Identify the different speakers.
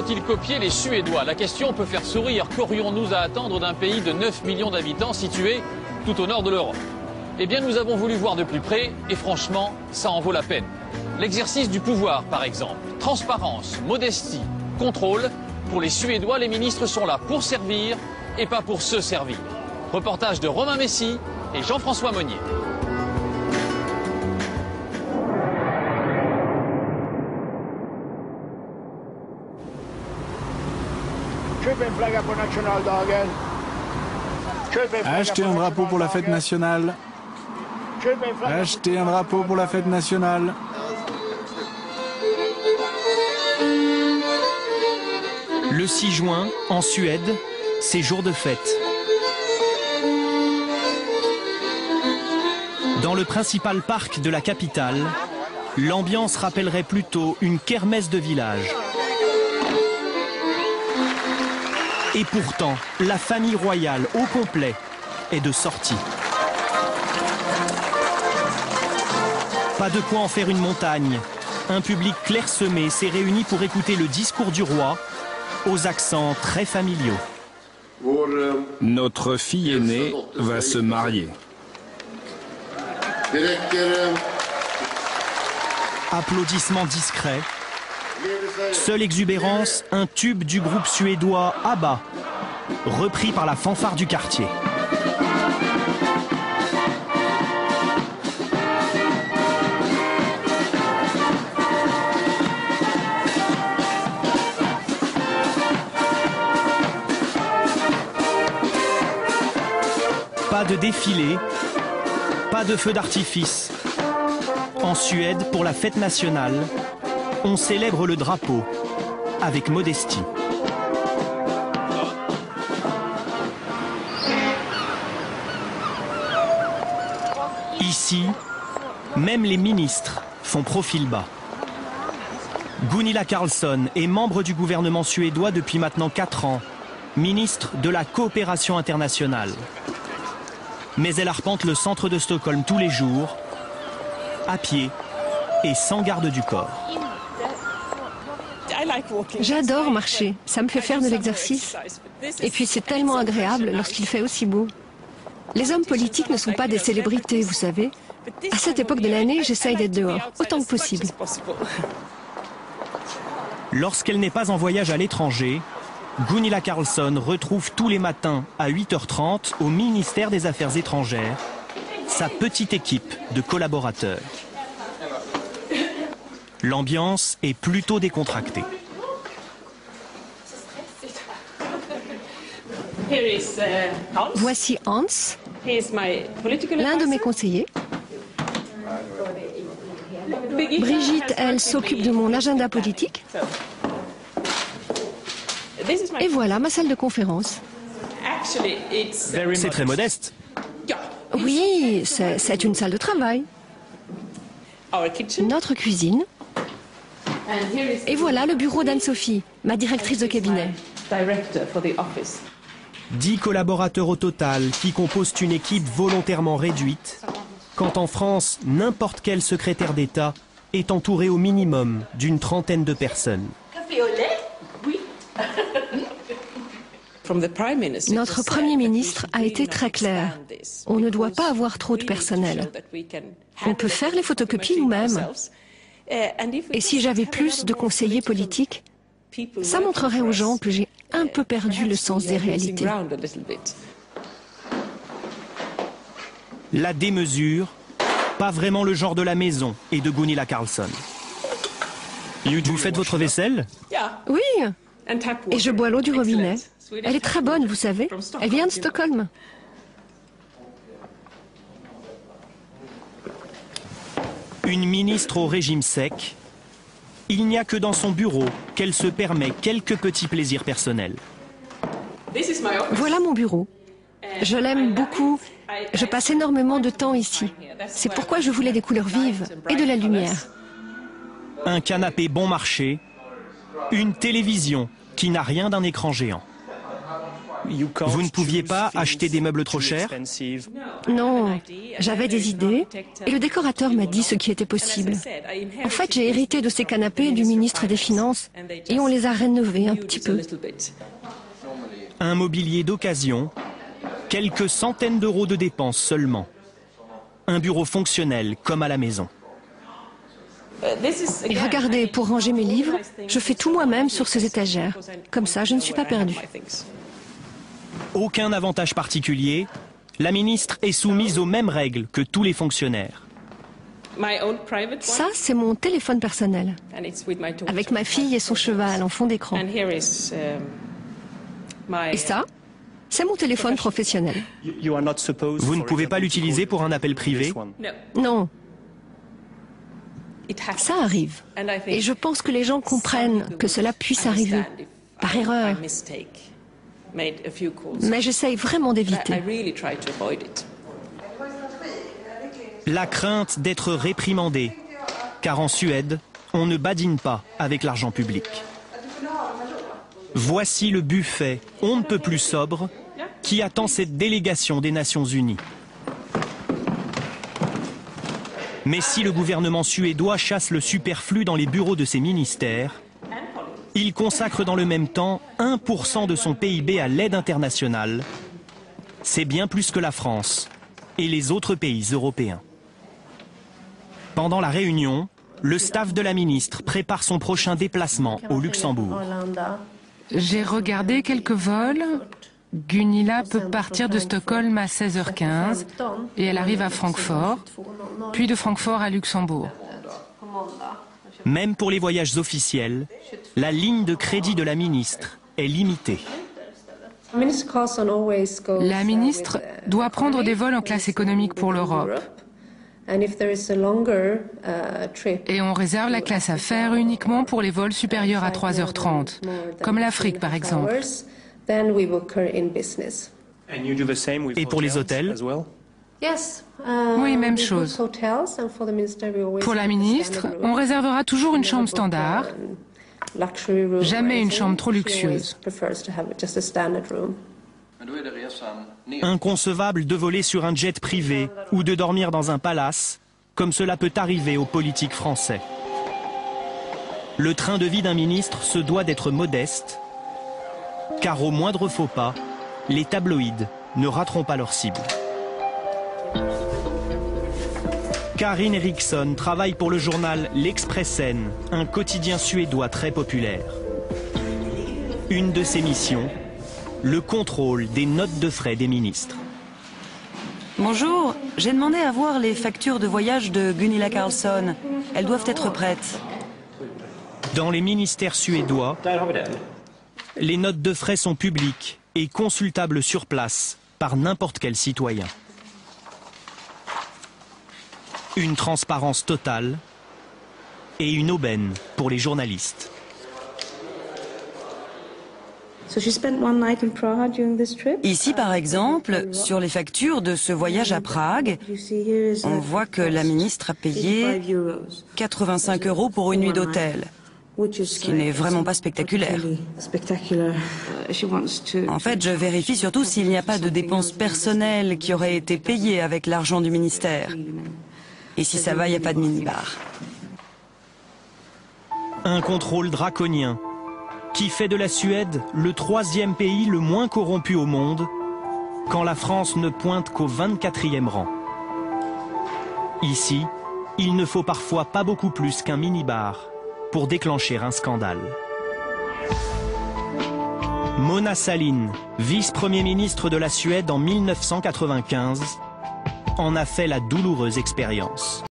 Speaker 1: faut-il copier les Suédois? La question peut faire sourire. Qu'aurions-nous à attendre d'un pays de 9 millions d'habitants situé tout au nord de l'Europe? Eh bien, nous avons voulu voir de plus près et franchement, ça en vaut la peine. L'exercice du pouvoir, par exemple. Transparence, modestie, contrôle. Pour les Suédois, les ministres sont là pour servir et pas pour se servir. Reportage de Romain Messi et Jean-François Monnier.
Speaker 2: Achetez un drapeau pour la fête nationale. Achetez un drapeau pour la fête nationale.
Speaker 3: Le 6 juin, en Suède, c'est jour de fête. Dans le principal parc de la capitale, l'ambiance rappellerait plutôt une kermesse de village. Et pourtant, la famille royale au complet est de sortie. Pas de quoi en faire une montagne. Un public clairsemé s'est réuni pour écouter le discours du roi, aux accents très familiaux.
Speaker 4: Notre fille aînée va se marier.
Speaker 3: Applaudissements discrets. Seule exubérance, un tube du groupe suédois ABBA, repris par la fanfare du quartier. Pas de défilé, pas de feu d'artifice. En Suède, pour la fête nationale, on célèbre le drapeau avec modestie. Ici, même les ministres font profil bas. Gunilla Carlsson est membre du gouvernement suédois depuis maintenant 4 ans, ministre de la coopération internationale. Mais elle arpente le centre de Stockholm tous les jours, à pied et sans garde du corps.
Speaker 5: J'adore marcher, ça me fait faire de l'exercice. Et puis c'est tellement agréable lorsqu'il fait aussi beau. Les hommes politiques ne sont pas des célébrités, vous savez. À cette époque de l'année, j'essaye d'être dehors, autant que possible.
Speaker 3: Lorsqu'elle n'est pas en voyage à l'étranger, Gunilla Carlsson retrouve tous les matins à 8h30 au ministère des Affaires étrangères sa petite équipe de collaborateurs. L'ambiance est plutôt décontractée.
Speaker 5: Voici Hans, l'un de mes conseillers. Brigitte, elle s'occupe de mon agenda politique. Et voilà ma salle de conférence.
Speaker 3: C'est très modeste.
Speaker 5: Oui, c'est une salle de travail. Notre cuisine. Et voilà le bureau d'Anne-Sophie, ma directrice de cabinet.
Speaker 3: 10 collaborateurs au total qui composent une équipe volontairement réduite, quand en France, n'importe quel secrétaire d'État est entouré au minimum d'une 30aine de personnes.
Speaker 6: Café au lait? Oui.
Speaker 5: Notre Premier ministre a été très clair. On ne doit pas avoir trop de personnel. On peut faire les photocopies nous-mêmes. Et si j'avais plus de conseillers politiques, ça montrerait aux gens que j'ai un peu perdu le sens des réalités.
Speaker 3: La démesure, pas vraiment le genre de la maison et de Gunilla Carlsson. Vous faites votre vaisselle?
Speaker 5: Oui, et je bois l'eau du robinet. Elle est très bonne, vous savez. Elle vient de Stockholm.
Speaker 3: Une ministre au régime sec. Il n'y a que dans son bureau qu'elle se permet quelques petits plaisirs personnels.
Speaker 5: Voilà mon bureau. Je l'aime beaucoup. Je passe énormément de temps ici. C'est pourquoi je voulais des couleurs vives et de la lumière.
Speaker 3: Un canapé bon marché, une télévision qui n'a rien d'un écran géant. Vous ne pouviez pas acheter des meubles trop chers?
Speaker 5: Non, j'avais des idées et le décorateur m'a dit ce qui était possible. En fait, j'ai hérité de ces canapés du ministre des Finances et on les a rénovés un petit peu.
Speaker 3: Un mobilier d'occasion, quelques centaines d'euros de dépenses seulement. Un bureau fonctionnel comme à la maison.
Speaker 5: Et regardez, pour ranger mes livres, je fais tout moi-même sur ces étagères. Comme ça, je ne suis pas perdue.
Speaker 3: Aucun avantage particulier, la ministre est soumise aux mêmes règles que tous les fonctionnaires.
Speaker 5: Ça, c'est mon téléphone personnel, avec ma fille et son cheval en fond d'écran. Et ça, c'est mon téléphone professionnel.
Speaker 3: Vous ne pouvez pas l'utiliser pour un appel privé?
Speaker 5: Non. Ça arrive. Et je pense que les gens comprennent que cela puisse arriver, par erreur. Mais j'essaye vraiment d'éviter.
Speaker 3: La crainte d'être réprimandé, car en Suède, on ne badine pas avec l'argent public. Voici le buffet, on ne peut plus sobre, qui attend cette délégation des Nations Unies. Mais si le gouvernement suédois chasse le superflu dans les bureaux de ses ministères, il consacre dans le même temps 1% de son PIB à l'aide internationale. C'est bien plus que la France et les autres pays européens. Pendant la réunion, le staff de la ministre prépare son prochain déplacement au Luxembourg.
Speaker 7: J'ai regardé quelques vols. Gunilla peut partir de Stockholm à 16h15 et elle arrive à Francfort, puis de Francfort à Luxembourg.
Speaker 3: Même pour les voyages officiels, la ligne de crédit de la ministre est limitée.
Speaker 7: La ministre doit prendre des vols en classe économique pour l'Europe. Et on réserve la classe affaires uniquement pour les vols supérieurs à 3h30, comme l'Afrique par exemple.
Speaker 3: Et pour les hôtels?
Speaker 7: Oui, même chose. Pour la ministre, on réservera toujours une chambre standard, jamais une chambre trop luxueuse.
Speaker 3: Inconcevable de voler sur un jet privé ou de dormir dans un palace, comme cela peut arriver aux politiques français. Le train de vie d'un ministre se doit d'être modeste, car au moindre faux pas, les tabloïds ne rateront pas leur cible. Karin Eriksson travaille pour le journal L'Expressen, un quotidien suédois très populaire. Une de ses missions, le contrôle des notes de frais des ministres.
Speaker 8: Bonjour, j'ai demandé à voir les factures de voyage de Gunilla Carlsson. Elles doivent être prêtes.
Speaker 3: Dans les ministères suédois, les notes de frais sont publiques et consultables sur place par n'importe quel citoyen. Une transparence totale et une aubaine pour les journalistes.
Speaker 8: Ici, par exemple, sur les factures de ce voyage à Prague, on voit que la ministre a payé 85 € pour une nuit d'hôtel, ce qui n'est vraiment pas spectaculaire. En fait, je vérifie surtout s'il n'y a pas de dépenses personnelles qui auraient été payées avec l'argent du ministère. Et si ça va, il n'y a pas de minibar.
Speaker 3: Un contrôle draconien qui fait de la Suède le 3e pays le moins corrompu au monde, quand la France ne pointe qu'au 24e rang. Ici, il ne faut parfois pas beaucoup plus qu'un minibar pour déclencher un scandale. Mona Sahlin, vice-premier ministre de la Suède en 1995, en a fait la douloureuse expérience.